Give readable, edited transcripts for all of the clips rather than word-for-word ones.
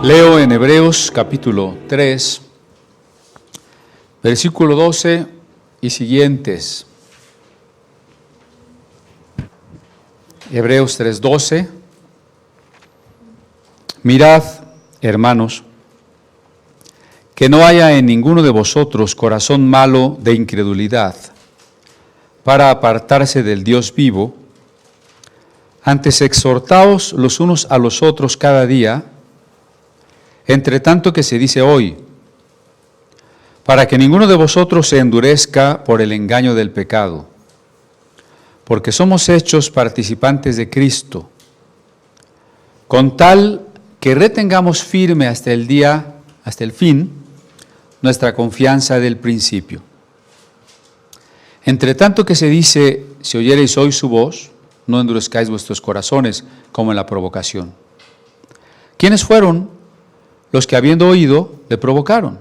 Leo en Hebreos capítulo 3, versículo 12 y siguientes. Hebreos 3:12. Mirad, hermanos, que no haya en ninguno de vosotros corazón malo de incredulidad, para apartarse del Dios vivo. Antes exhortaos los unos a los otros cada día, entre tanto que se dice hoy, para que ninguno de vosotros se endurezca por el engaño del pecado, porque somos hechos participantes de Cristo, con tal que retengamos firme hasta el fin, nuestra confianza del principio. Entre tanto que se dice, si oyereis hoy su voz, no endurezcáis vuestros corazones como en la provocación. ¿Quiénes fueron los que habiendo oído le provocaron?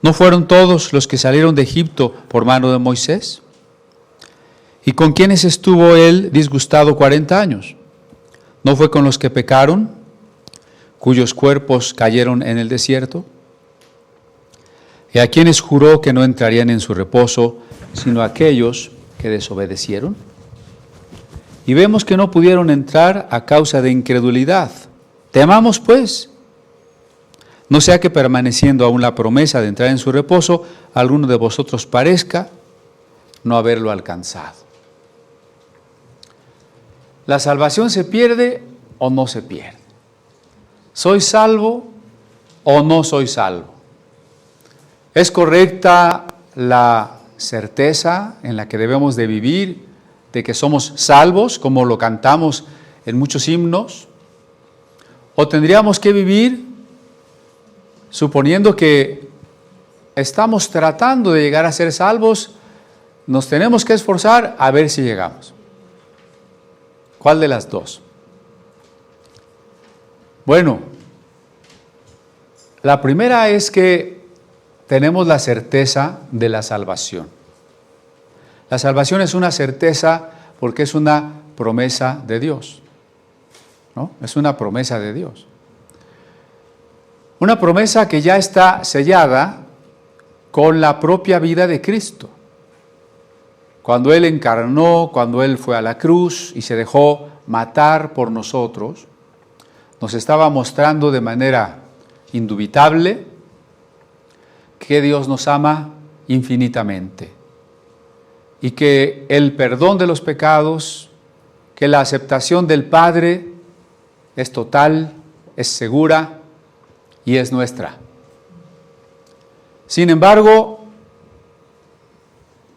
¿No fueron todos los que salieron de Egipto por mano de Moisés? ¿Y con quiénes estuvo él disgustado 40 años? ¿No fue con los que pecaron, cuyos cuerpos cayeron en el desierto? ¿Y a quienes juró que no entrarían en su reposo, sino a aquellos que desobedecieron? Y vemos que no pudieron entrar a causa de incredulidad. Temamos pues, no sea que permaneciendo aún la promesa de entrar en su reposo, alguno de vosotros parezca no haberlo alcanzado. ¿La salvación se pierde o no se pierde? ¿Soy salvo o no soy salvo? ¿Es correcta la certeza en la que debemos de vivir de que somos salvos, como lo cantamos en muchos himnos? ¿O tendríamos que vivir suponiendo que estamos tratando de llegar a ser salvos, nos tenemos que esforzar a ver si llegamos? ¿Cuál de las dos? Bueno, la primera es que tenemos la certeza de la salvación. La salvación es una certeza porque es una promesa de Dios, ¿no? Es una promesa de Dios. Una promesa que ya está sellada con la propia vida de Cristo. Cuando Él encarnó, cuando Él fue a la cruz y se dejó matar por nosotros, nos estaba mostrando de manera indubitable que Dios nos ama infinitamente y que el perdón de los pecados, que la aceptación del Padre es total, es segura y es nuestra. Sin embargo,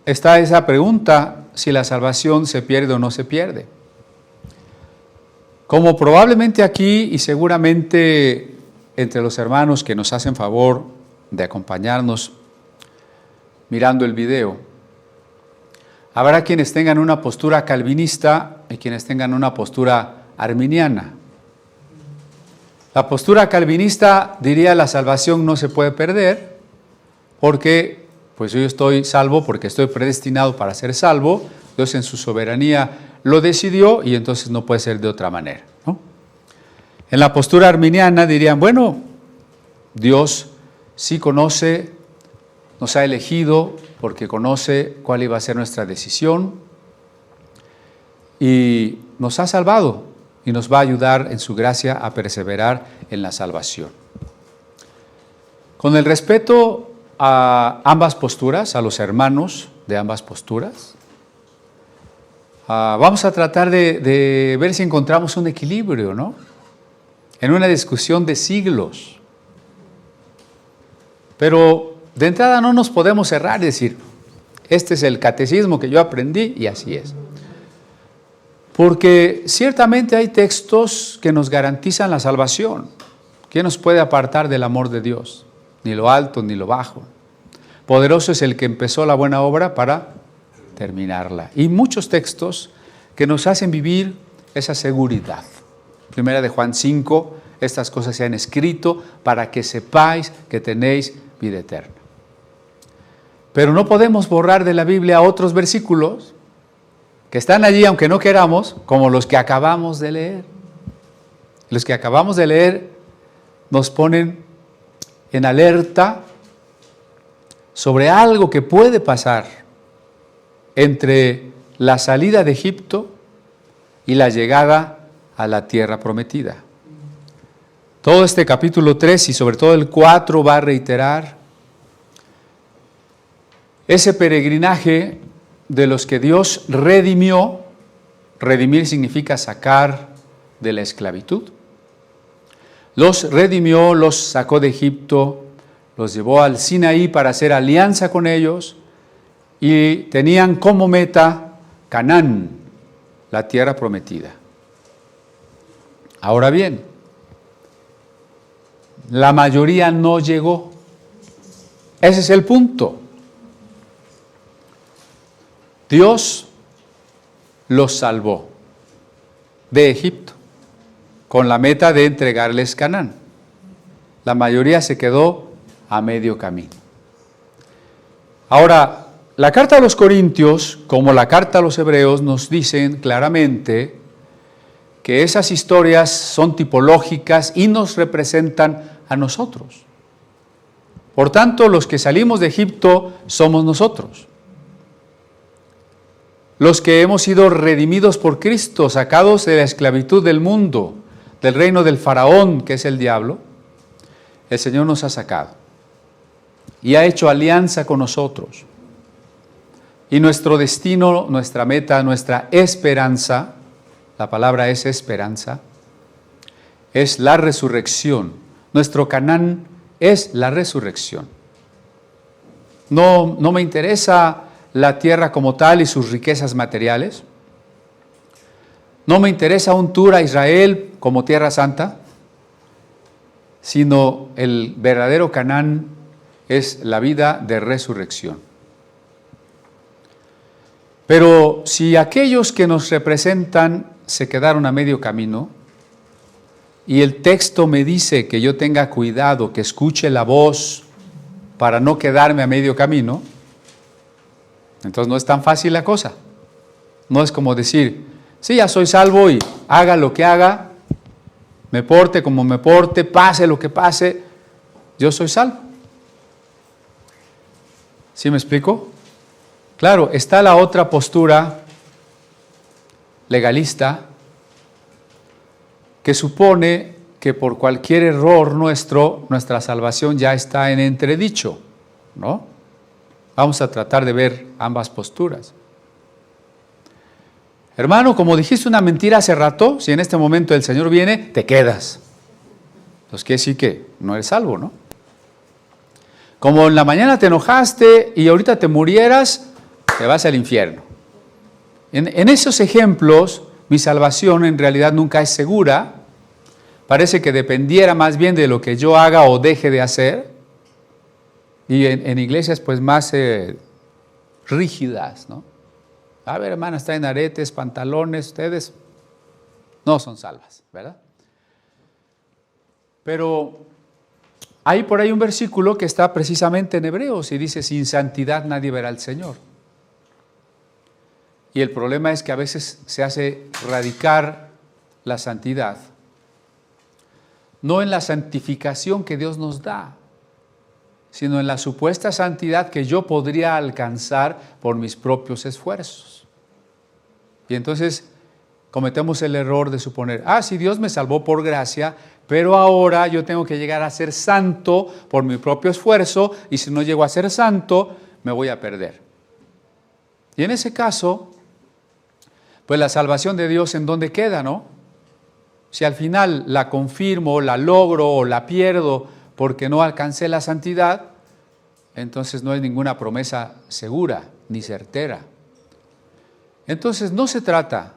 está esa pregunta, si la salvación se pierde o no se pierde. Como probablemente aquí y seguramente entre los hermanos que nos hacen favor de acompañarnos mirando el video, habrá quienes tengan una postura calvinista y quienes tengan una postura arminiana. La postura calvinista diría la salvación no se puede perder porque pues yo estoy salvo porque estoy predestinado para ser salvo, Dios en su soberanía lo decidió y entonces no puede ser de otra manera, ¿no? En la postura arminiana dirían, bueno, Dios sí conoce, nos ha elegido porque conoce cuál iba a ser nuestra decisión y nos ha salvado y nos va a ayudar en su gracia a perseverar en la salvación. Con el respeto a ambas posturas, a los hermanos de ambas posturas, vamos a tratar de ver si encontramos un equilibrio, ¿no? En una discusión de siglos. Pero de entrada no nos podemos cerrar y decir, este es el catecismo que yo aprendí y así es. Porque ciertamente hay textos que nos garantizan la salvación. ¿Quién nos puede apartar del amor de Dios? Ni lo alto ni lo bajo. Poderoso es el que empezó la buena obra para terminarla. Y muchos textos que nos hacen vivir esa seguridad. Primera de Juan 5, estas cosas se han escrito para que sepáis que tenéis vida eterna. Pero no podemos borrar de la Biblia otros versículos que están allí aunque no queramos, como los que acabamos de leer. Los que acabamos de leer nos ponen en alerta sobre algo que puede pasar entre la salida de Egipto y la llegada a la tierra prometida. Todo este capítulo 3 y sobre todo el 4 va a reiterar ese peregrinaje de los que Dios redimió. Redimir significa sacar de la esclavitud. Los redimió, los sacó de Egipto, los llevó al Sinaí para hacer alianza con ellos y tenían como meta Canaán, la tierra prometida. Ahora bien, la mayoría no llegó. Ese es el punto. Dios los salvó de Egipto con la meta de entregarles Canaán. La mayoría se quedó a medio camino. Ahora, la carta a los Corintios, como la carta a los Hebreos, nos dicen claramente que esas historias son tipológicas y nos representan a nosotros. Por tanto, los que salimos de Egipto somos nosotros. Los que hemos sido redimidos por Cristo, sacados de la esclavitud del mundo, del reino del faraón, que es el diablo, el Señor nos ha sacado y ha hecho alianza con nosotros. Y nuestro destino, nuestra meta, nuestra esperanza, la palabra es esperanza, es la resurrección. Nuestro Canaán es la resurrección. No me interesa la tierra como tal y sus riquezas materiales. No me interesa un tour a Israel como tierra santa, sino el verdadero Canaán es la vida de resurrección. Pero si aquellos que nos representan se quedaron a medio camino, y el texto me dice que yo tenga cuidado, que escuche la voz para no quedarme a medio camino, entonces no es tan fácil la cosa. No es como decir, sí, ya soy salvo y haga lo que haga, me porte como me porte, pase lo que pase, yo soy salvo. ¿Sí me explico? Claro, está la otra postura legalista que supone que por cualquier error nuestro, nuestra salvación ya está en entredicho, ¿no? Vamos a tratar de ver ambas posturas. Hermano, como dijiste una mentira hace rato, si en este momento el Señor viene, te quedas. Entonces quiere decir que no eres salvo, ¿no? Como en la mañana te enojaste y ahorita te murieras, te vas al infierno. En esos ejemplos, mi salvación en realidad nunca es segura. Parece que dependiera más bien de lo que yo haga o deje de hacer. Y en iglesias pues más rígidas, ¿no? A ver, hermanas, traen aretes, pantalones, ustedes no son salvas, ¿verdad? Pero hay por ahí un versículo que está precisamente en Hebreos y dice, sin santidad nadie verá al Señor. Y el problema es que a veces se hace radicar la santidad, no en la santificación que Dios nos da, sino en la supuesta santidad que yo podría alcanzar por mis propios esfuerzos. Y entonces cometemos el error de suponer, si Dios me salvó por gracia, pero ahora yo tengo que llegar a ser santo por mi propio esfuerzo, y si no llego a ser santo, me voy a perder. Y en ese caso, pues la salvación de Dios, ¿en dónde queda, no? Si al final la confirmo, la logro o la pierdo porque no alcancé la santidad, entonces no hay ninguna promesa segura ni certera. Entonces no se trata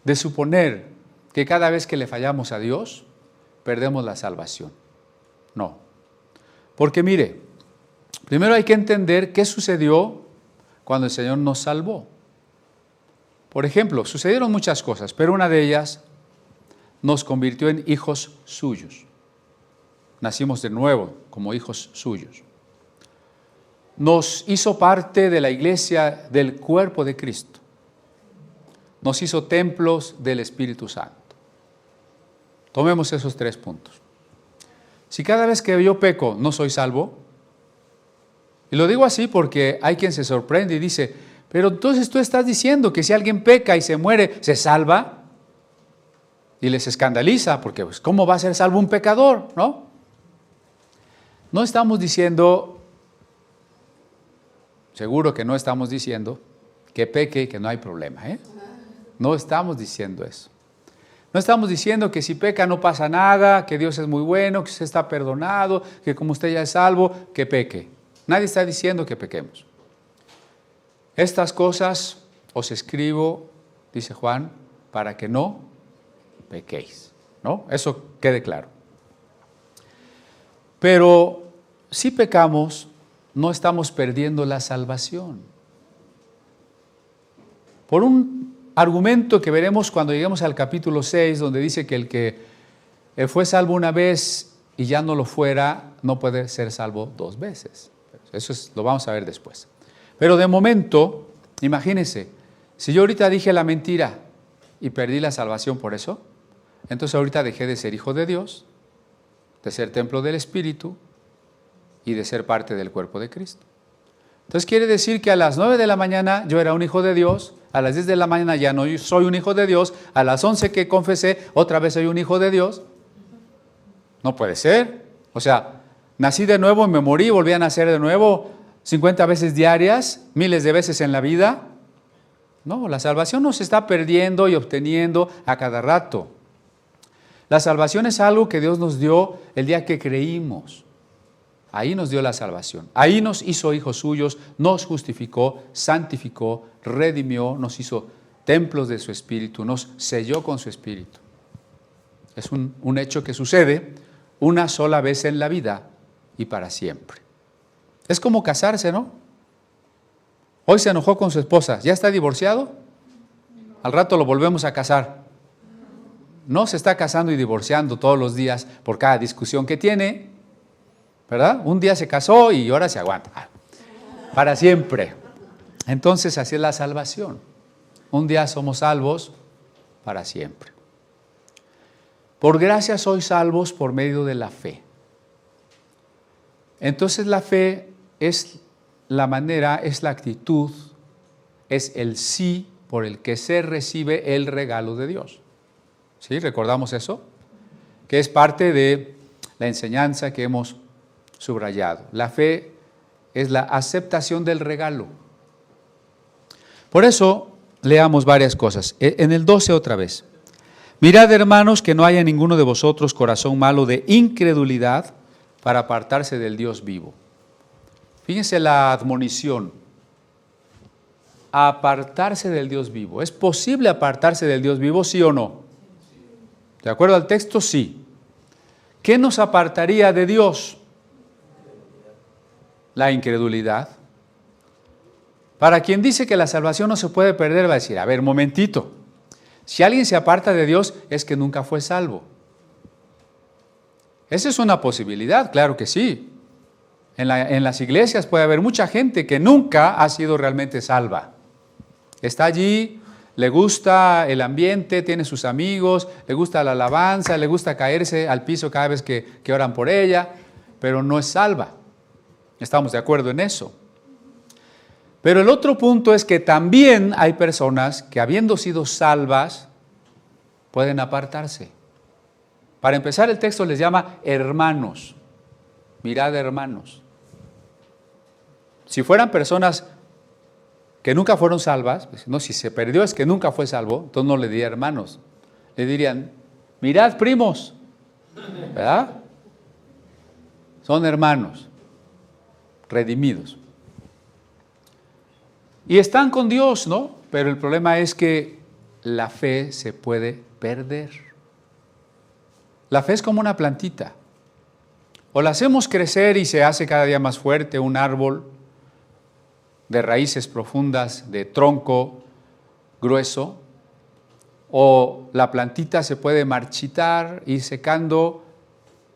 de suponer que cada vez que le fallamos a Dios, perdemos la salvación. No. Porque mire, primero hay que entender qué sucedió cuando el Señor nos salvó. Por ejemplo, sucedieron muchas cosas, pero una de ellas nos convirtió en hijos suyos. Nacimos de nuevo como hijos suyos. Nos hizo parte de la iglesia del cuerpo de Cristo. Nos hizo templos del Espíritu Santo. Tomemos esos 3 puntos. Si cada vez que yo peco no soy salvo, y lo digo así porque hay quien se sorprende y dice, pero entonces tú estás diciendo que si alguien peca y se muere, ¿se salva? Y les escandaliza, porque pues, ¿cómo va a ser salvo un pecador? ¿No? No estamos diciendo, seguro que no estamos diciendo, que peque y que no hay problema, ¿eh? No estamos diciendo eso. No estamos diciendo que si peca no pasa nada, que Dios es muy bueno, que usted está perdonado, que como usted ya es salvo, que peque. Nadie está diciendo que pequemos. Estas cosas os escribo, dice Juan, para que no pequéis, ¿no? Eso quede claro. Pero si pecamos, no estamos perdiendo la salvación. Por un argumento que veremos cuando lleguemos al capítulo 6, donde dice que el que fue salvo una vez y ya no lo fuera, no puede ser salvo dos veces. Eso lo vamos a ver después. Pero de momento, imagínense, si yo ahorita dije la mentira y perdí la salvación por eso, entonces ahorita dejé de ser hijo de Dios, de ser templo del Espíritu y de ser parte del cuerpo de Cristo. Entonces quiere decir que a las 9 de la mañana yo era un hijo de Dios, a las 10 de la mañana ya no soy un hijo de Dios, a las 11 que confesé, otra vez soy un hijo de Dios. No puede ser. O sea, nací de nuevo y me morí, volví a nacer de nuevo 50 veces diarias, miles de veces en la vida. No, la salvación no se está perdiendo y obteniendo a cada rato. La salvación es algo que Dios nos dio el día que creímos. Ahí nos dio la salvación. Ahí nos hizo hijos suyos, nos justificó, santificó, redimió, nos hizo templos de su Espíritu, nos selló con su Espíritu. Es un hecho que sucede una sola vez en la vida y para siempre. Es como casarse, ¿no? Hoy se enojó con su esposa, ¿ya está divorciado? Al rato lo volvemos a casar. No se está casando y divorciando todos los días por cada discusión que tiene, ¿verdad? Un día se casó y ahora se aguanta. Para siempre. Entonces así es la salvación. Un día somos salvos para siempre. Por gracia sois salvos por medio de la fe. Entonces la fe es la manera, es la actitud, es el sí por el que se recibe el regalo de Dios. ¿Sí? ¿Recordamos eso? Que es parte de la enseñanza que hemos subrayado. La fe es la aceptación del regalo. Por eso, leamos varias cosas. En el 12 otra vez. Mirad, hermanos, que no haya en ninguno de vosotros corazón malo de incredulidad para apartarse del Dios vivo. Fíjense la admonición. Apartarse del Dios vivo. ¿Es posible apartarse del Dios vivo, sí o no? ¿De acuerdo al texto? Sí. ¿Qué nos apartaría de Dios? La incredulidad. Para quien dice que la salvación no se puede perder, va a decir, a ver, momentito. Si alguien se aparta de Dios, es que nunca fue salvo. Esa es una posibilidad, claro que sí. En las iglesias puede haber mucha gente que nunca ha sido realmente salva. Está allí, le gusta el ambiente, tiene sus amigos, le gusta la alabanza, le gusta caerse al piso cada vez que oran por ella, pero no es salva. Estamos de acuerdo en eso. Pero el otro punto es que también hay personas que, habiendo sido salvas, pueden apartarse. Para empezar, el texto les llama hermanos. Mirad, hermanos. Si fueran personas que nunca fueron salvas, pues, no, si se perdió es que nunca fue salvo, entonces no le diría hermanos. Le dirían, mirad, primos. ¿Verdad? Son hermanos, redimidos. Y están con Dios, ¿no? Pero el problema es que la fe se puede perder. La fe es como una plantita. O la hacemos crecer y se hace cada día más fuerte, un árbol de raíces profundas, de tronco grueso, o la plantita se puede marchitar, ir secando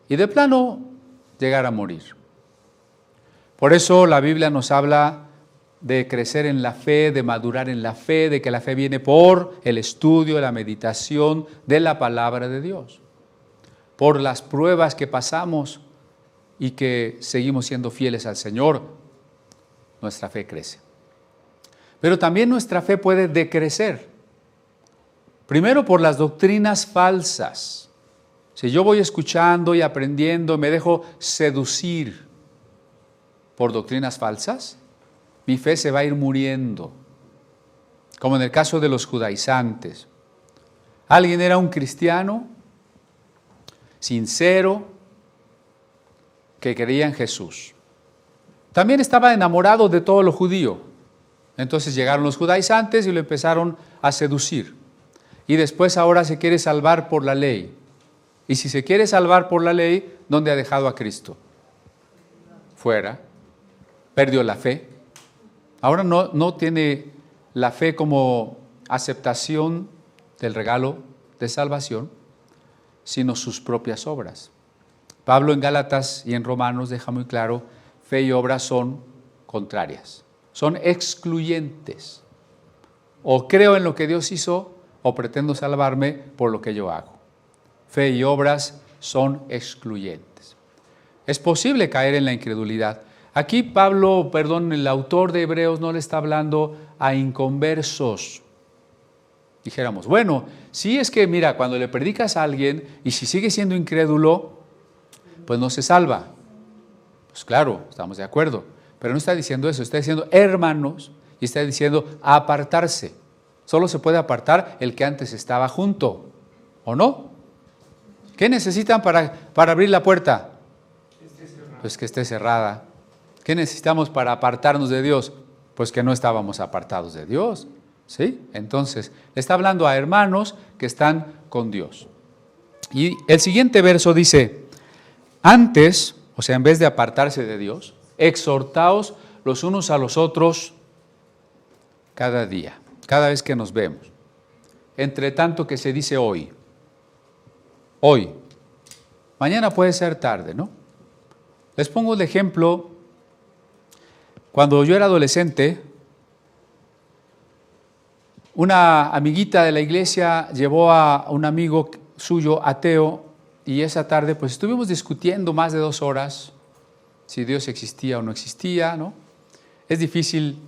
y de plano llegar a morir. Por eso la Biblia nos habla de crecer en la fe, de madurar en la fe, de que la fe viene por el estudio, la meditación de la palabra de Dios. Por las pruebas que pasamos, y que seguimos siendo fieles al Señor, nuestra fe crece. Pero también nuestra fe puede decrecer. Primero por las doctrinas falsas. Si yo voy escuchando y aprendiendo, me dejo seducir por doctrinas falsas, mi fe se va a ir muriendo. Como en el caso de los judaizantes. Alguien era un cristiano sincero que creía en Jesús. También estaba enamorado de todo lo judío. Entonces llegaron los judaizantes y lo empezaron a seducir. Y después ahora se quiere salvar por la ley. Y si se quiere salvar por la ley, ¿dónde ha dejado a Cristo? Fuera. Perdió la fe. Ahora no tiene la fe como aceptación del regalo de salvación, sino sus propias obras. Pablo en Gálatas y en Romanos deja muy claro, fe y obras son contrarias, son excluyentes. O creo en lo que Dios hizo, o pretendo salvarme por lo que yo hago. Fe y obras son excluyentes. Es posible caer en la incredulidad. Aquí el autor de Hebreos no le está hablando a inconversos. Dijéramos, bueno, si es que mira, cuando le predicas a alguien y si sigue siendo incrédulo, pues no se salva. Pues claro, estamos de acuerdo. Pero no está diciendo eso, está diciendo hermanos y está diciendo apartarse. Solo se puede apartar el que antes estaba junto, ¿o no? ¿Qué necesitan para abrir la puerta? Pues que esté cerrada. ¿Qué necesitamos para apartarnos de Dios? Pues que no estábamos apartados de Dios, ¿sí? Entonces, le está hablando a hermanos que están con Dios. Y el siguiente verso dice, antes, o sea, en vez de apartarse de Dios, exhortaos los unos a los otros cada día, cada vez que nos vemos. Entre tanto que se dice hoy. Hoy. Mañana puede ser tarde, ¿no? Les pongo el ejemplo. Cuando yo era adolescente, una amiguita de la iglesia llevó a un amigo suyo ateo y esa tarde pues estuvimos discutiendo más de 2 horas si Dios existía o no existía, ¿no? Es difícil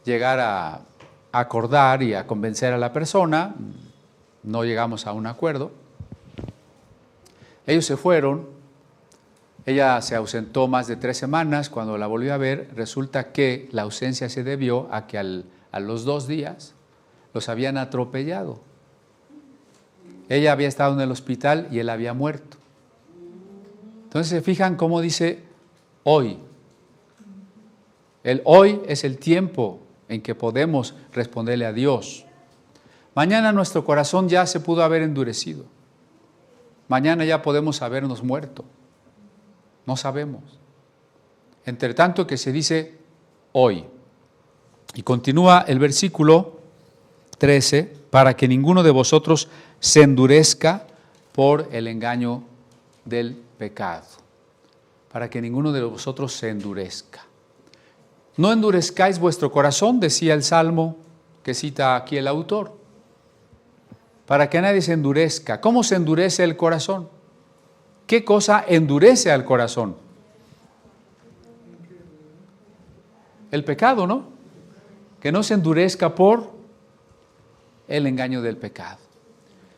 llegar a acordar y a convencer a la persona, no llegamos a un acuerdo. Ellos se fueron, ella se ausentó más de 3 semanas, cuando la volvió a ver, resulta que la ausencia se debió a que a los 2 días los habían atropellado. Ella había estado en el hospital y él había muerto. Entonces se fijan cómo dice hoy. El hoy es el tiempo en que podemos responderle a Dios. Mañana nuestro corazón ya se pudo haber endurecido. Mañana ya podemos habernos muerto. No sabemos. Entre tanto que se dice hoy. Y continúa el versículo 13, para que ninguno de vosotros se endurezca por el engaño del pecado. Para que ninguno de vosotros se endurezca. No endurezcáis vuestro corazón, decía el Salmo que cita aquí el autor. Para que nadie se endurezca. ¿Cómo se endurece el corazón? ¿Qué cosa endurece al corazón? El pecado, ¿no? Que no se endurezca por el engaño del pecado.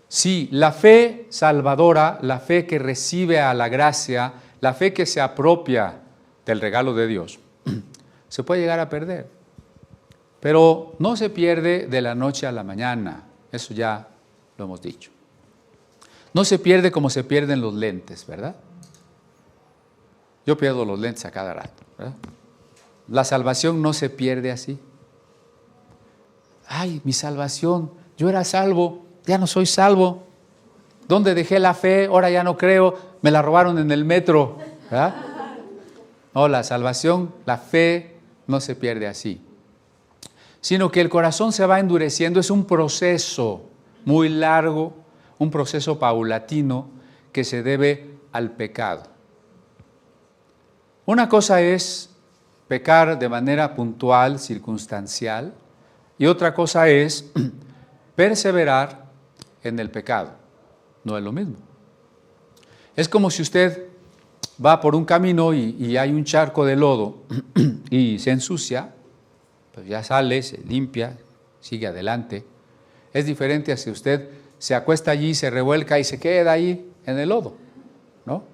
Sí, la fe salvadora, la fe que recibe a la gracia, la fe que se apropia del regalo de Dios, se puede llegar a perder. Pero no se pierde de la noche a la mañana, eso ya lo hemos dicho. No se pierde como se pierden los lentes, ¿verdad? Yo pierdo los lentes a cada rato, ¿verdad? La salvación no se pierde así. Ay, mi salvación, yo era salvo, ya no soy salvo. ¿Dónde dejé la fe? Ahora ya no creo, me la robaron en el metro, ¿verdad? No, la salvación, la fe no se pierde así. Sino que el corazón se va endureciendo, es un proceso muy largo, un proceso paulatino que se debe al pecado. Una cosa es pecar de manera puntual, circunstancial, y otra cosa es perseverar en el pecado. No es lo mismo. Es como si usted va por un camino y hay un charco de lodo y se ensucia, pues ya sale, se limpia, sigue adelante. Es diferente a si usted se acuesta allí, se revuelca y se queda ahí en el lodo, ¿no?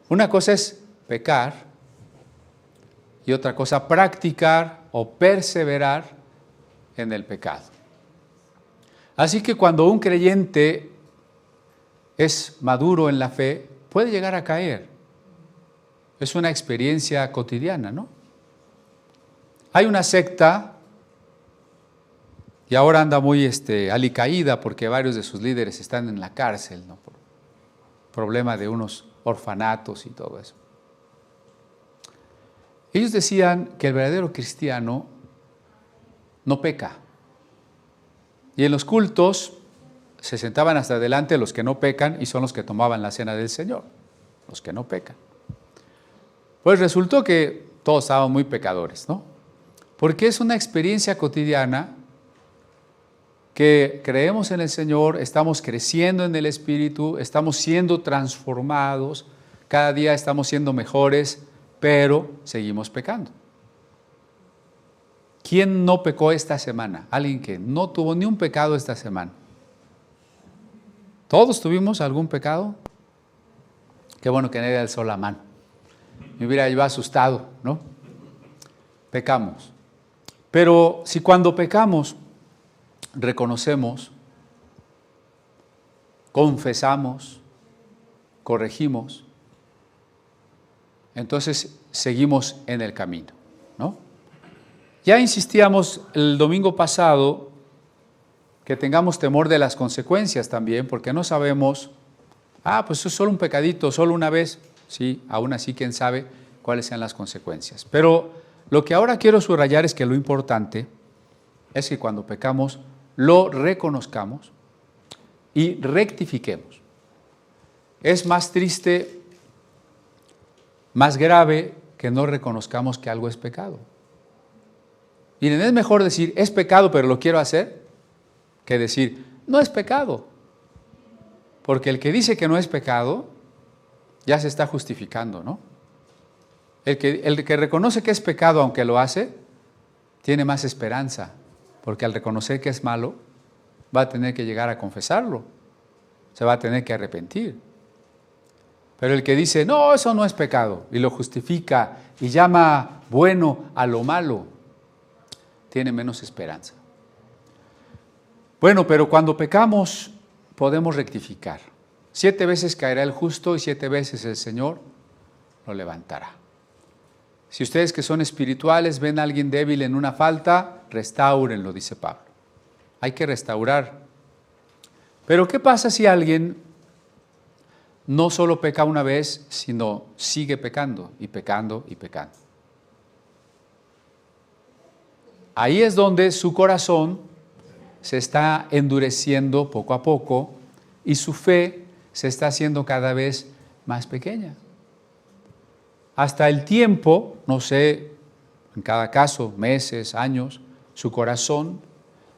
Una cosa es pecar y otra cosa practicar o perseverar en el pecado. Así que cuando un creyente es maduro en la fe, puede llegar a caer. Es una experiencia cotidiana, ¿no? Hay una secta, y ahora anda muy alicaída porque varios de sus líderes están en la cárcel, ¿no? Por problema de unos orfanatos y todo eso. Ellos decían que el verdadero cristiano no peca. Y en los cultos se sentaban hasta adelante los que no pecan y son los que tomaban la cena del Señor, los que no pecan. Pues resultó que todos estaban muy pecadores, ¿no? Porque es una experiencia cotidiana que creemos en el Señor, estamos creciendo en el Espíritu, estamos siendo transformados, cada día estamos siendo mejores, pero seguimos pecando. ¿Quién no pecó esta semana? Alguien que no tuvo ni un pecado esta semana. ¿Todos tuvimos algún pecado? Qué bueno que nadie alzó la mano. Me hubiera yo asustado, ¿no? Pecamos. Pero si cuando pecamos reconocemos, confesamos, corregimos, entonces seguimos en el camino, ¿no? Ya insistíamos el domingo pasado que tengamos temor de las consecuencias también, porque no sabemos, pues es solo un pecadito, solo una vez, sí, aún así quién sabe cuáles sean las consecuencias. Pero lo que ahora quiero subrayar es que lo importante es que cuando pecamos lo reconozcamos y rectifiquemos. Es más triste, más grave que no reconozcamos que algo es pecado. Miren, es mejor decir, es pecado pero lo quiero hacer, que decir, no es pecado. Porque el que dice que no es pecado, ya se está justificando, ¿no? El que reconoce que es pecado aunque lo hace, tiene más esperanza, porque al reconocer que es malo, va a tener que llegar a confesarlo, se va a tener que arrepentir. Pero el que dice, no, eso no es pecado, y lo justifica y llama bueno a lo malo, tiene menos esperanza. Bueno, pero cuando pecamos podemos rectificar. 7 veces caerá el justo y 7 veces el Señor lo levantará. Si ustedes que son espirituales ven a alguien débil en una falta, restáurenlo, dice Pablo. Hay que restaurar. Pero ¿qué pasa si alguien no solo peca una vez, sino sigue pecando y pecando y pecando? Ahí es donde su corazón se está endureciendo poco a poco y su fe se está haciendo cada vez más pequeña. Hasta el tiempo, no sé, en cada caso, meses, años, su corazón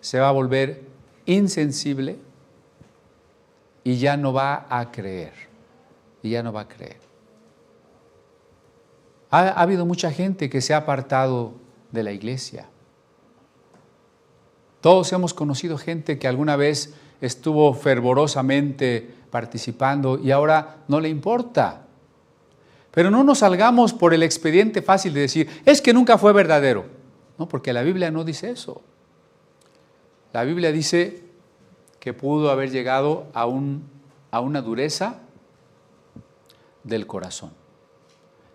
se va a volver insensible y ya no va a creer. Y ya no va a creer. Ha habido mucha gente que se ha apartado de la iglesia. Todos hemos conocido gente que alguna vez estuvo fervorosamente participando y ahora no le importa. Pero no nos salgamos por el expediente fácil de decir, es que nunca fue verdadero. No, porque la Biblia no dice eso. La Biblia dice que pudo haber llegado a una dureza del corazón.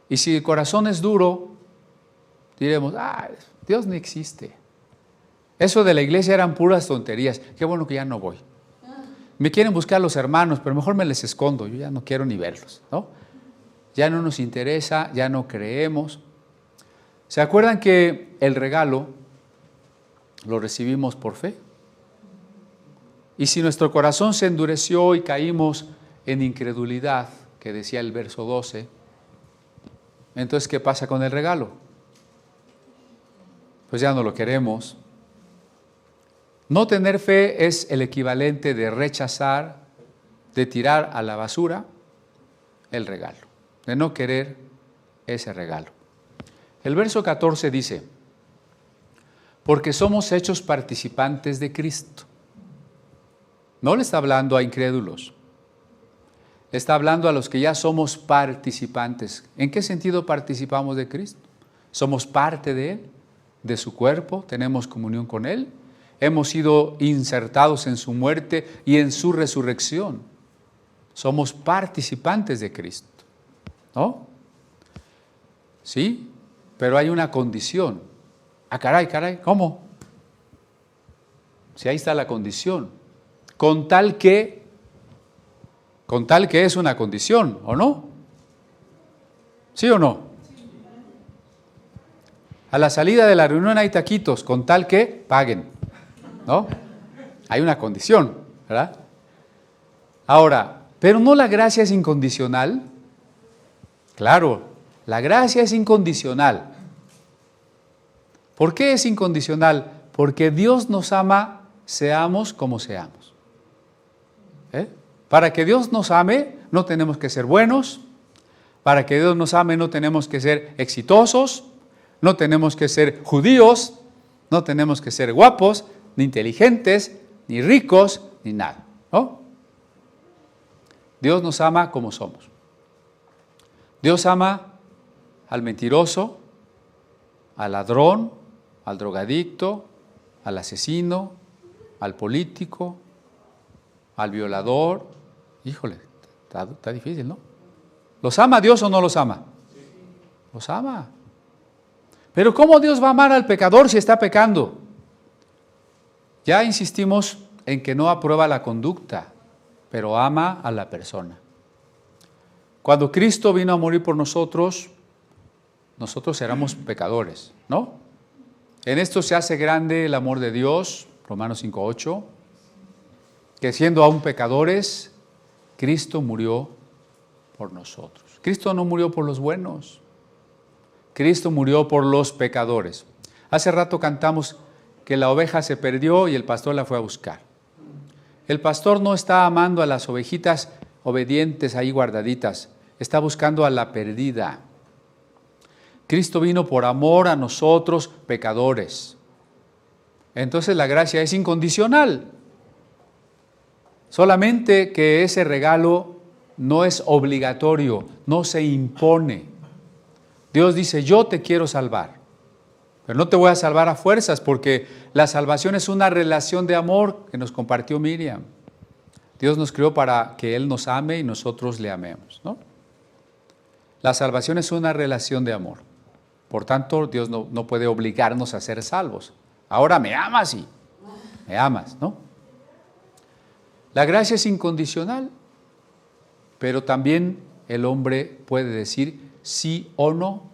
Y si el corazón es duro, diremos, Dios no existe. Eso de la iglesia eran puras tonterías. Qué bueno que ya no voy. Me quieren buscar los hermanos, pero mejor me les escondo. Yo ya no quiero ni verlos, ¿no? Ya no nos interesa, ya no creemos. ¿Se acuerdan que el regalo lo recibimos por fe? Y si nuestro corazón se endureció y caímos en incredulidad, que decía el verso 12, entonces ¿qué pasa con el regalo? Pues ya no lo queremos. No tener fe es el equivalente de rechazar, de tirar a la basura el regalo. de no querer ese regalo. El verso 14 dice, porque somos hechos participantes de Cristo. No le está hablando a incrédulos, le está hablando a los que ya somos participantes. ¿En qué sentido participamos de Cristo? Somos parte de Él, de su cuerpo, tenemos comunión con Él, hemos sido insertados en su muerte y en su resurrección. Somos participantes de Cristo, ¿no? Sí, pero hay una condición. Ah, caray, ¿cómo? Si ahí está la condición. Con tal que es una condición, ¿o no? ¿Sí o no? A la salida de la reunión hay taquitos, con tal que paguen, ¿no? Hay una condición, ¿verdad? Ahora, ¿pero no la gracia es incondicional? Claro, la gracia es incondicional. ¿Por qué es incondicional? Porque Dios nos ama, seamos como seamos. Para que Dios nos ame, no tenemos que ser buenos. Para que Dios nos ame, no tenemos que ser exitosos. No tenemos que ser judíos. No tenemos que ser guapos, ni inteligentes, ni ricos, ni nada, ¿no? Dios nos ama como somos. Dios ama al mentiroso, al ladrón, al drogadicto, al asesino, al político, al violador. Híjole, está difícil, ¿no? ¿Los ama Dios o no los ama? Los ama. Pero ¿cómo Dios va a amar al pecador si está pecando? Ya insistimos en que no aprueba la conducta, pero ama a la persona. Cuando Cristo vino a morir por nosotros éramos pecadores, ¿no? En esto se hace grande el amor de Dios, Romanos 5:8, que siendo aún pecadores, Cristo murió por nosotros. Cristo no murió por los buenos, Cristo murió por los pecadores. Hace rato cantamos que la oveja se perdió y el pastor la fue a buscar. El pastor no está amando a las ovejitas obedientes ahí guardaditas, está buscando a la perdida. Cristo vino por amor a nosotros pecadores. Entonces la gracia es incondicional. Solamente que ese regalo no es obligatorio, no se impone. Dios dice, yo te quiero salvar, pero no te voy a salvar a fuerzas, porque la salvación es una relación de amor que nos compartió Miriam. Dios nos creó para que Él nos ame y nosotros le amemos, ¿no? La salvación es una relación de amor. Por tanto, Dios no puede obligarnos a ser salvos. Ahora me amas y me amas, ¿no? La gracia es incondicional, pero también el hombre puede decir sí o no.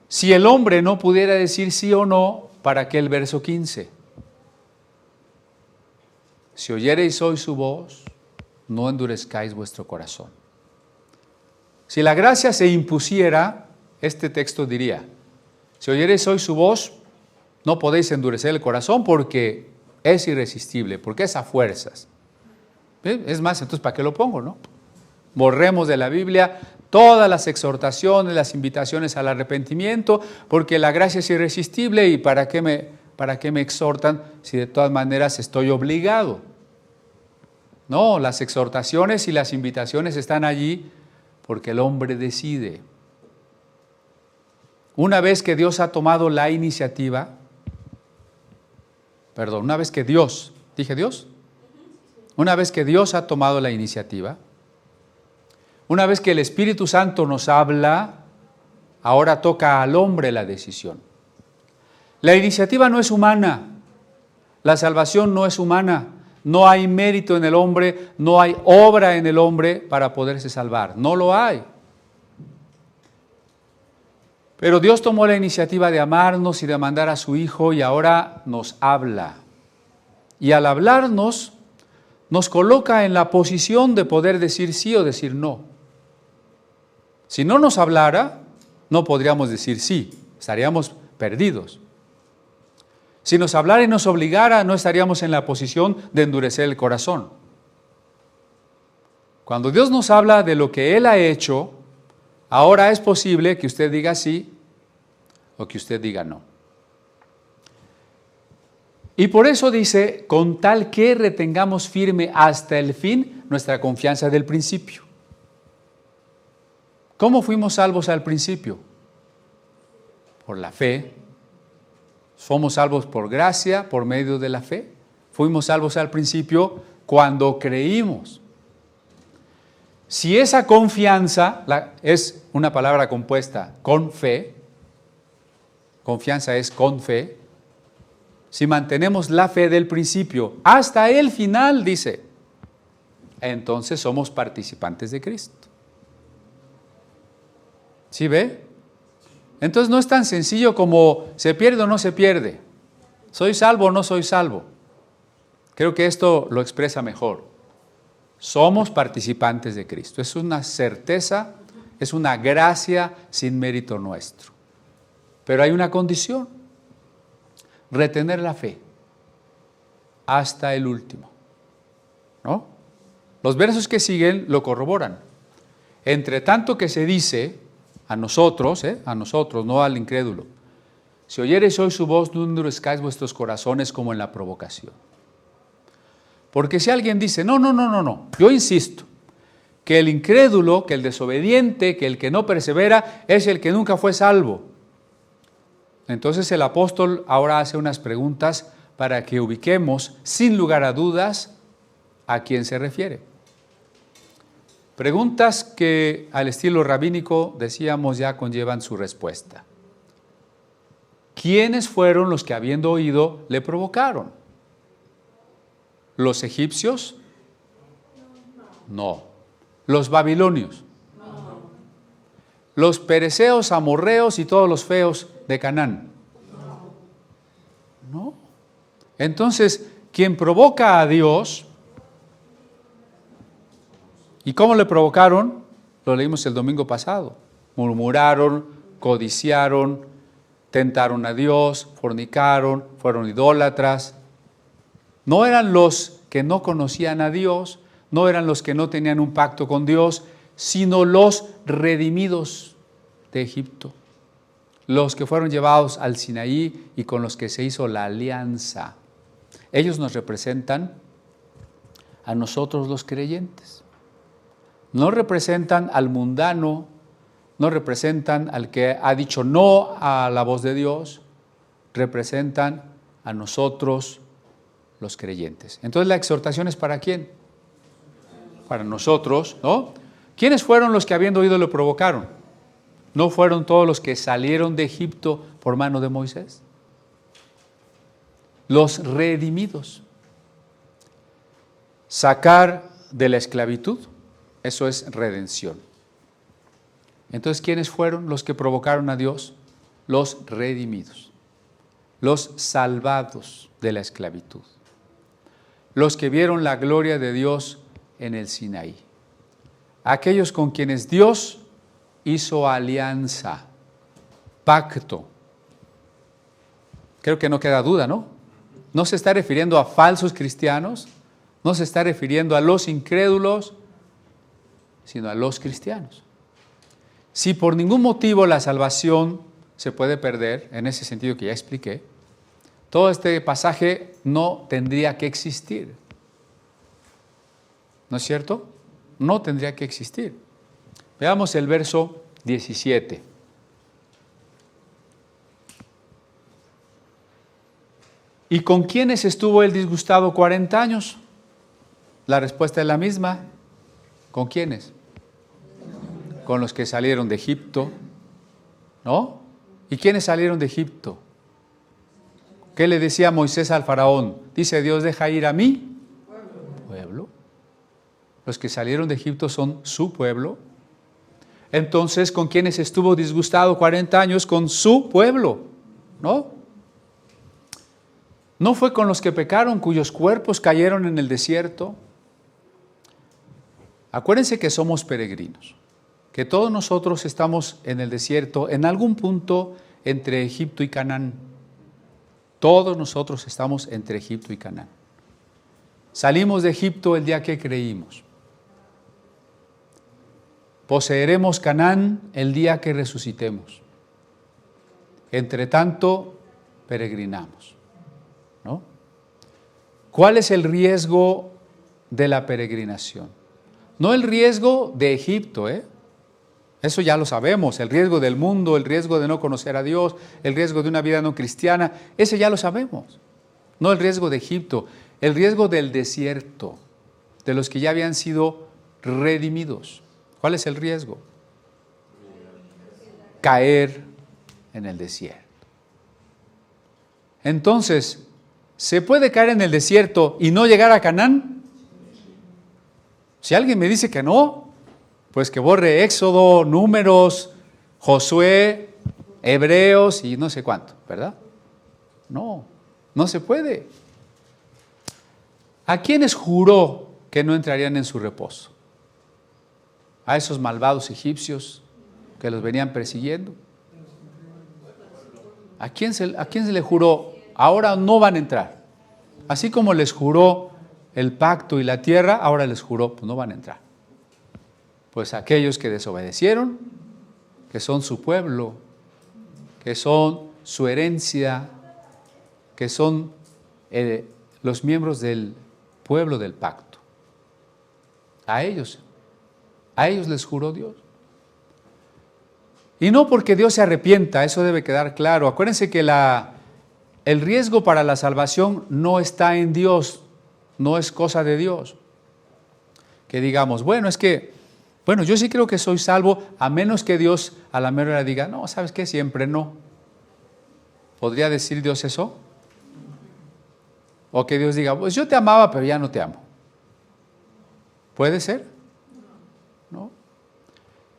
Si el hombre no pudiera decir sí o no, ¿para qué el verso 15? Si oyereis hoy su voz, no endurezcáis vuestro corazón. Si la gracia se impusiera, este texto diría, si oyereis hoy su voz, no podéis endurecer el corazón porque es irresistible, porque es a fuerzas. Es más, entonces ¿para qué lo pongo, no? Borremos de la Biblia todas las exhortaciones, las invitaciones al arrepentimiento, porque la gracia es irresistible y ¿para qué me exhortan si de todas maneras estoy obligado? No, las exhortaciones y las invitaciones están allí porque el hombre decide. Una vez que Dios ha tomado la iniciativa, una vez que Dios, ¿dije Dios? Una vez que Dios ha tomado la iniciativa, una vez que el Espíritu Santo nos habla, ahora toca al hombre la decisión. La iniciativa no es humana, la salvación no es humana, no hay mérito en el hombre, no hay obra en el hombre para poderse salvar, no lo hay. Pero Dios tomó la iniciativa de amarnos y de mandar a su Hijo y ahora nos habla. Y al hablarnos, nos coloca en la posición de poder decir sí o decir no. Si no nos hablara, no podríamos decir sí, estaríamos perdidos. Si nos hablara y nos obligara, no estaríamos en la posición de endurecer el corazón. Cuando Dios nos habla de lo que Él ha hecho, ahora es posible que usted diga sí o que usted diga no. Y por eso dice, con tal que retengamos firme hasta el fin nuestra confianza del principio. ¿Cómo fuimos salvos al principio? Por la fe. Somos salvos por gracia, por medio de la fe. Fuimos salvos al principio cuando creímos. Si esa confianza es una palabra compuesta con fe, confianza es con fe, si mantenemos la fe del principio hasta el final, dice, entonces somos participantes de Cristo. ¿Sí ve? Entonces no es tan sencillo como se pierde o no se pierde. ¿Soy salvo o no soy salvo? Creo que esto lo expresa mejor. Somos participantes de Cristo. Es una certeza, es una gracia sin mérito nuestro. Pero hay una condición: retener la fe hasta el último, ¿no? Los versos que siguen lo corroboran. Entre tanto que se dice a nosotros, no al incrédulo, si oyereis hoy su voz, no endurezcáis vuestros corazones como en la provocación. Porque si alguien dice, no, yo insisto, que el incrédulo, que el desobediente, que el que no persevera, es el que nunca fue salvo. Entonces el apóstol ahora hace unas preguntas para que ubiquemos, sin lugar a dudas, a quién se refiere. Preguntas que al estilo rabínico, decíamos, ya conllevan su respuesta. ¿Quiénes fueron los que, habiendo oído, le provocaron? ¿Los egipcios? No. ¿Los babilonios? No. ¿Los pereceos, amorreos y todos los feos de Canaán? No. Entonces, quien provoca a Dios, ¿y cómo le provocaron? Lo leímos el domingo pasado. Murmuraron, codiciaron, tentaron a Dios, fornicaron, fueron idólatras. No eran los que no conocían a Dios, no eran los que no tenían un pacto con Dios, sino los redimidos de Egipto, los que fueron llevados al Sinaí y con los que se hizo la alianza. Ellos nos representan a nosotros los creyentes. No representan al mundano, no representan al que ha dicho no a la voz de Dios, representan a nosotros los creyentes. Entonces la exhortación es ¿para quién? Para nosotros, ¿no? ¿Quiénes fueron los que habiendo oído lo provocaron? ¿No fueron todos los que salieron de Egipto por mano de Moisés? Los redimidos. Sacar de la esclavitud, eso es redención. Entonces, ¿quiénes fueron los que provocaron a Dios? Los redimidos, los salvados de la esclavitud, los que vieron la gloria de Dios en el Sinaí, aquellos con quienes Dios hizo alianza, pacto. Creo que no queda duda, ¿no? No se está refiriendo a falsos cristianos, no se está refiriendo a los incrédulos, sino a los cristianos. Si por ningún motivo la salvación se puede perder, en ese sentido que ya expliqué, todo este pasaje no tendría que existir. ¿No es cierto? No tendría que existir. Veamos el verso 17. ¿Y con quiénes estuvo él disgustado 40 años? La respuesta es la misma. ¿Con quiénes? Con los que salieron de Egipto, ¿no? ¿Y quiénes salieron de Egipto? ¿Qué le decía Moisés al faraón? Dice Dios, deja ir a mi pueblo. Los que salieron de Egipto son su pueblo. Entonces, ¿con quiénes estuvo disgustado 40 años? Con su pueblo, ¿no? ¿No fue con los que pecaron, cuyos cuerpos cayeron en el desierto? Acuérdense que somos peregrinos, que todos nosotros estamos en el desierto, en algún punto entre Egipto y Canaán. Todos nosotros estamos entre Egipto y Canaán. Salimos de Egipto el día que creímos. poseeremos Canaán el día que resucitemos. Entre tanto, peregrinamos, ¿no? ¿Cuál es el riesgo de la peregrinación? No el riesgo de Egipto, eso ya lo sabemos, el riesgo del mundo, el riesgo de no conocer a Dios, el riesgo de una vida no cristiana, ese ya lo sabemos. No el riesgo de Egipto, el riesgo del desierto, de los que ya habían sido redimidos. ¿Cuál es el riesgo? Caer en el desierto. Entonces, ¿se puede caer en el desierto y no llegar a Canaán? Si alguien me dice que no, pues que borre Éxodo, Números, Josué, Hebreos y no sé cuánto, ¿verdad? No, no se puede. ¿A quiénes juró que no entrarían en su reposo? ¿A esos malvados egipcios que los venían persiguiendo? ¿A quién se le juró? Ahora no van a entrar. Así como les juró el pacto y la tierra, ahora les juró, pues no van a entrar. Pues aquellos que desobedecieron, que son su pueblo, que son su herencia, que son los miembros del pueblo del pacto. A ellos les juró Dios. Y no porque Dios se arrepienta, eso debe quedar claro. Acuérdense que el riesgo para la salvación no está en Dios, no es cosa de Dios. Que digamos, bueno, yo sí creo que soy salvo, a menos que Dios a la mera hora diga, no, ¿sabes qué? Siempre no. ¿Podría decir Dios eso? O que Dios diga, pues yo te amaba, pero ya no te amo. ¿Puede ser? ¿No?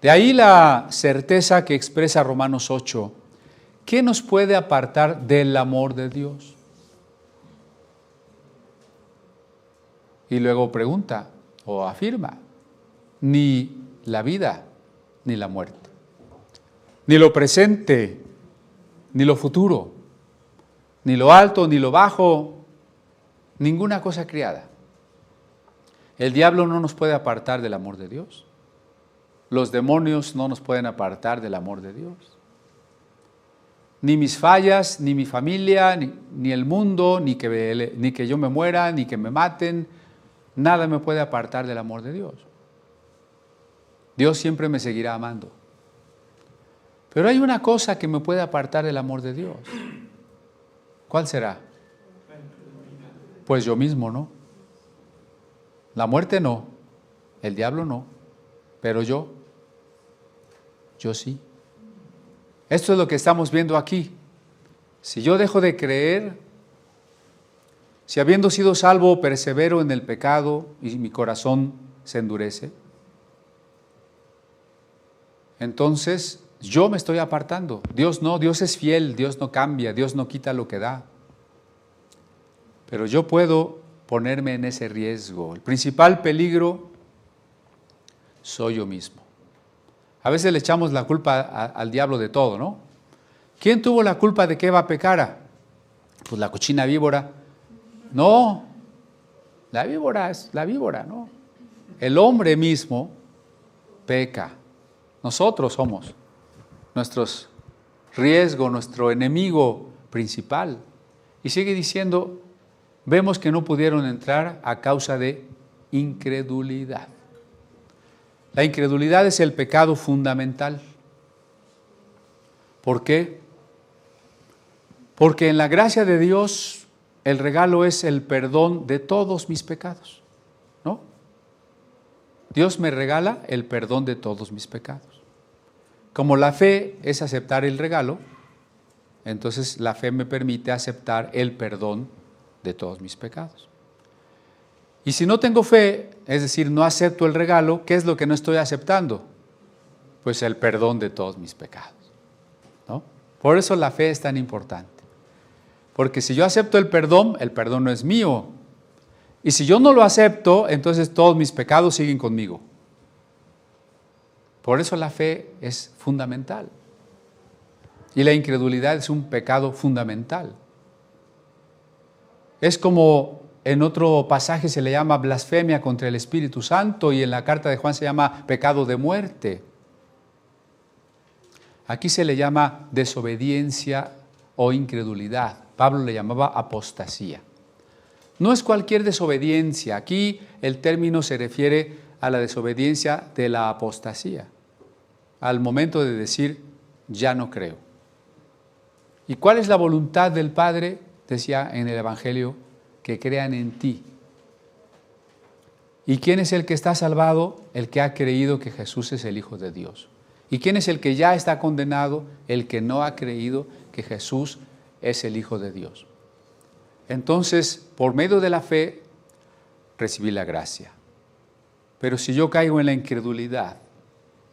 De ahí la certeza que expresa Romanos 8. ¿Qué nos puede apartar del amor de Dios? Y luego pregunta o afirma, ni la vida ni la muerte, ni lo presente, ni lo futuro, ni lo alto, ni lo bajo, ninguna cosa criada. El diablo no nos puede apartar del amor de Dios. Los demonios no nos pueden apartar del amor de Dios. Ni mis fallas, ni mi familia, ni el mundo, ni que yo me muera, ni que me maten, nada me puede apartar del amor de Dios. Dios siempre me seguirá amando. Pero hay una cosa que me puede apartar del amor de Dios. ¿Cuál será? Pues yo mismo, ¿no? La muerte no, el diablo no, pero yo sí. Esto es lo que estamos viendo aquí. Si yo dejo de creer, si habiendo sido salvo persevero en el pecado y mi corazón se endurece, entonces yo me estoy apartando. Dios no, Dios es fiel, Dios no cambia, Dios no quita lo que da. Pero yo puedo ponerme en ese riesgo. El principal peligro soy yo mismo. A veces le echamos la culpa al diablo de todo, ¿no? ¿Quién tuvo la culpa de que Eva pecara? Pues la cochina víbora. No, la víbora es la víbora, ¿no? El hombre mismo peca. Nosotros somos nuestro riesgo, nuestro enemigo principal. Y sigue diciendo, vemos que no pudieron entrar a causa de incredulidad. La incredulidad es el pecado fundamental. ¿Por qué? Porque en la gracia de Dios el regalo es el perdón de todos mis pecados, ¿no? Dios me regala el perdón de todos mis pecados. Como la fe es aceptar el regalo, entonces la fe me permite aceptar el perdón de todos mis pecados. Y si no tengo fe, es decir, no acepto el regalo, ¿qué es lo que no estoy aceptando? Pues el perdón de todos mis pecados, ¿no? Por eso la fe es tan importante. Porque si yo acepto el perdón no es mío. Y si yo no lo acepto, entonces todos mis pecados siguen conmigo. Por eso la fe es fundamental. Y la incredulidad es un pecado fundamental. Es como en otro pasaje se le llama blasfemia contra el Espíritu Santo y en la carta de Juan se llama pecado de muerte. Aquí se le llama desobediencia o incredulidad. Pablo le llamaba apostasía. No es cualquier desobediencia. Aquí el término se refiere a la desobediencia de la apostasía, al momento de decir, ya no creo. ¿Y cuál es la voluntad del Padre? Decía en el Evangelio, que crean en ti. ¿Y quién es el que está salvado? El que ha creído que Jesús es el Hijo de Dios. ¿Y quién es el que ya está condenado? El que no ha creído que Jesús es el Hijo de Dios. Entonces, por medio de la fe, recibí la gracia. Pero si yo caigo en la incredulidad,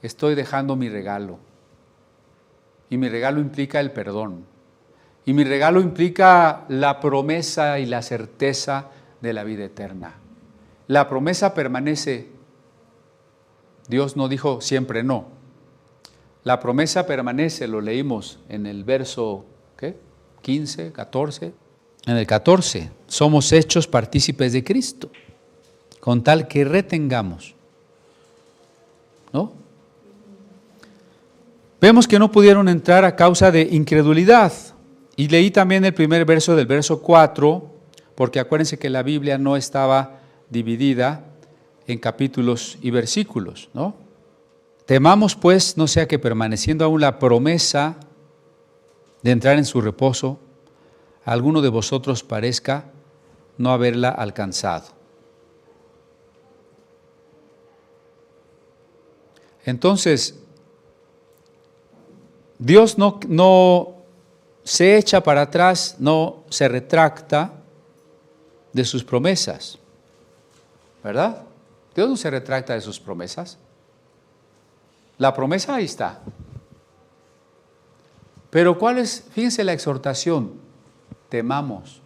estoy dejando mi regalo. Y mi regalo implica el perdón. Y mi regalo implica la promesa y la certeza de la vida eterna. La promesa permanece. Dios no dijo siempre no. La promesa permanece, lo leímos en el verso 15, 14. En el 14, somos hechos partícipes de Cristo, con tal que retengamos. ¿No? Vemos que no pudieron entrar a causa de incredulidad. Y leí también el primer verso del verso 4, porque acuérdense que la Biblia no estaba dividida en capítulos y versículos, ¿no? Temamos pues, no sea que permaneciendo aún la promesa de entrar en su reposo, a alguno de vosotros parezca no haberla alcanzado. Entonces, Dios no se echa para atrás, no se retracta de sus promesas, ¿verdad? Dios no se retracta de sus promesas. La promesa ahí está. Pero ¿cuál es? Fíjense la exhortación, temamos.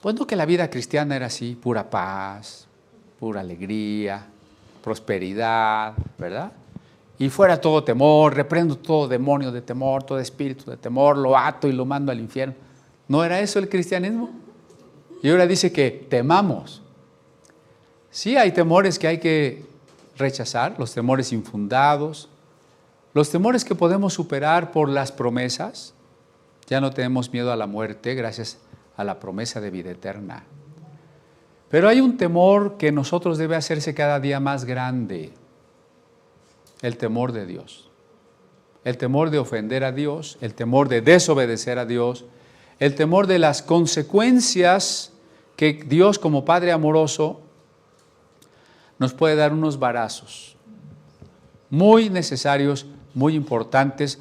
Pues no que la vida cristiana era así, pura paz, pura alegría, prosperidad, ¿verdad? Y fuera todo temor, reprendo todo demonio de temor, todo espíritu de temor, lo ato y lo mando al infierno. ¿No era eso el cristianismo? Y ahora dice que temamos. Sí, hay temores que hay que rechazar, los temores infundados, los temores que podemos superar por las promesas. Ya no tenemos miedo a la muerte gracias a la promesa de vida eterna. Pero hay un temor que en nosotros debe hacerse cada día más grande. El temor de Dios, el temor de ofender a Dios, el temor de desobedecer a Dios, el temor de las consecuencias que Dios como Padre amoroso nos puede dar unos varazos muy necesarios, muy importantes.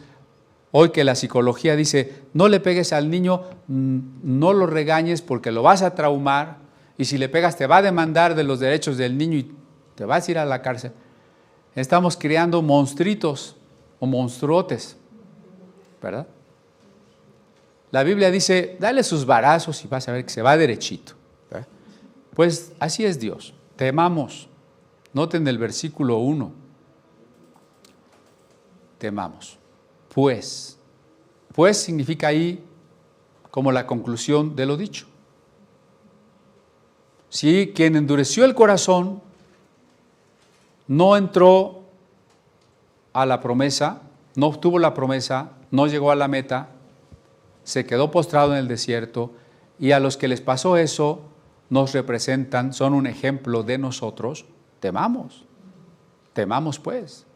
Hoy que la psicología dice, no le pegues al niño, no lo regañes porque lo vas a traumar y si le pegas te va a demandar de los derechos del niño y te vas a ir a la cárcel. Estamos creando monstruitos o monstruotes, ¿verdad? La Biblia dice, dale sus varazos y vas a ver que se va derechito, ¿verdad? Pues así es Dios, temamos. Noten el versículo 1. Temamos. Pues significa ahí como la conclusión de lo dicho. Si quien endureció el corazón no entró a la promesa, no obtuvo la promesa, no llegó a la meta, se quedó postrado en el desierto, y a los que les pasó eso nos representan, son un ejemplo de nosotros, temamos pues.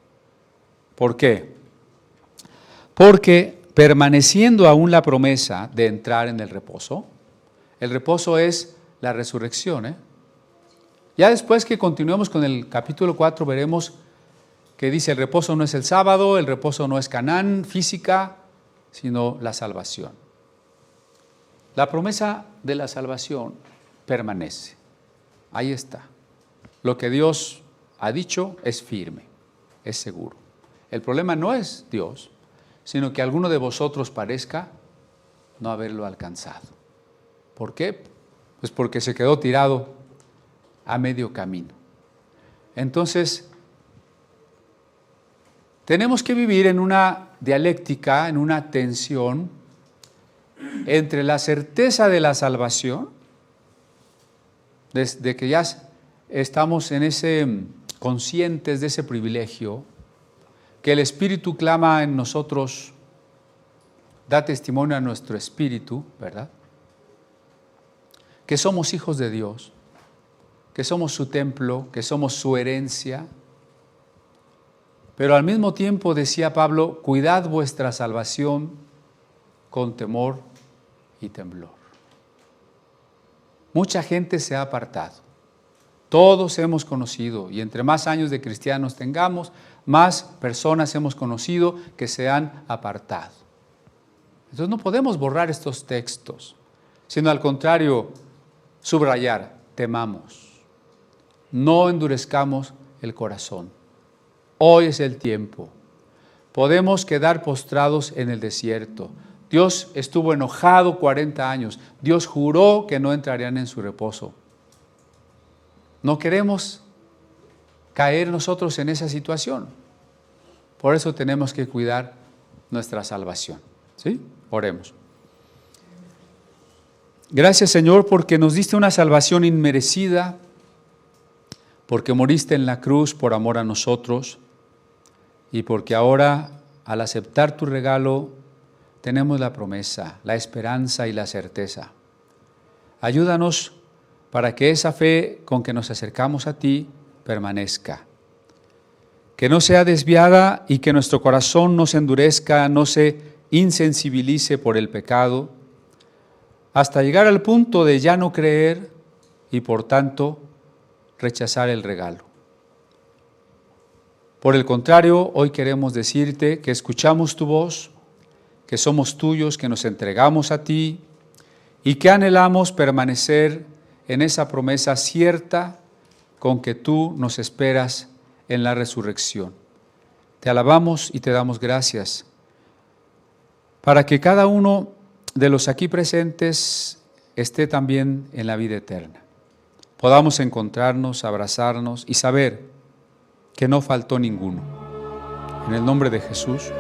¿Por qué? Porque permaneciendo aún la promesa de entrar en el reposo es la resurrección, Ya después que continuemos con el capítulo 4 veremos que dice el reposo no es el sábado, el reposo no es Canaán física, sino la salvación. La promesa de la salvación permanece, ahí está. Lo que Dios ha dicho es firme, es seguro. El problema no es Dios, sino que alguno de vosotros parezca no haberlo alcanzado. ¿Por qué? Pues porque se quedó tirado a medio camino. Entonces, tenemos que vivir en una dialéctica, en una tensión entre la certeza de la salvación desde que ya estamos en conscientes de ese privilegio, que el Espíritu clama en nosotros, da testimonio a nuestro espíritu, ¿verdad? Que somos hijos de Dios, que somos su templo, que somos su herencia. Pero al mismo tiempo, decía Pablo, cuidad vuestra salvación con temor y temblor. Mucha gente se ha apartado. Todos hemos conocido, y entre más años de cristianos tengamos, más personas hemos conocido que se han apartado. Entonces no podemos borrar estos textos, sino al contrario, subrayar, temamos. No endurezcamos el corazón. Hoy es el tiempo. Podemos quedar postrados en el desierto. Dios estuvo enojado 40 años. Dios juró que no entrarían en su reposo. No queremos caer nosotros en esa situación. Por eso tenemos que cuidar nuestra salvación. ¿Sí? Oremos. Gracias, Señor, porque nos diste una salvación inmerecida, porque moriste en la cruz por amor a nosotros y porque ahora, al aceptar tu regalo, tenemos la promesa, la esperanza y la certeza. Ayúdanos para que esa fe con que nos acercamos a ti permanezca. Que no sea desviada y que nuestro corazón no se endurezca, no se insensibilice por el pecado, hasta llegar al punto de ya no creer y por tanto rechazar el regalo. Por el contrario, hoy queremos decirte que escuchamos tu voz, que somos tuyos, que nos entregamos a ti y que anhelamos permanecer en esa promesa cierta con que tú nos esperas en la resurrección. Te alabamos y te damos gracias para que cada uno de los aquí presentes esté también en la vida eterna. Podamos encontrarnos, abrazarnos y saber que no faltó ninguno. En el nombre de Jesús.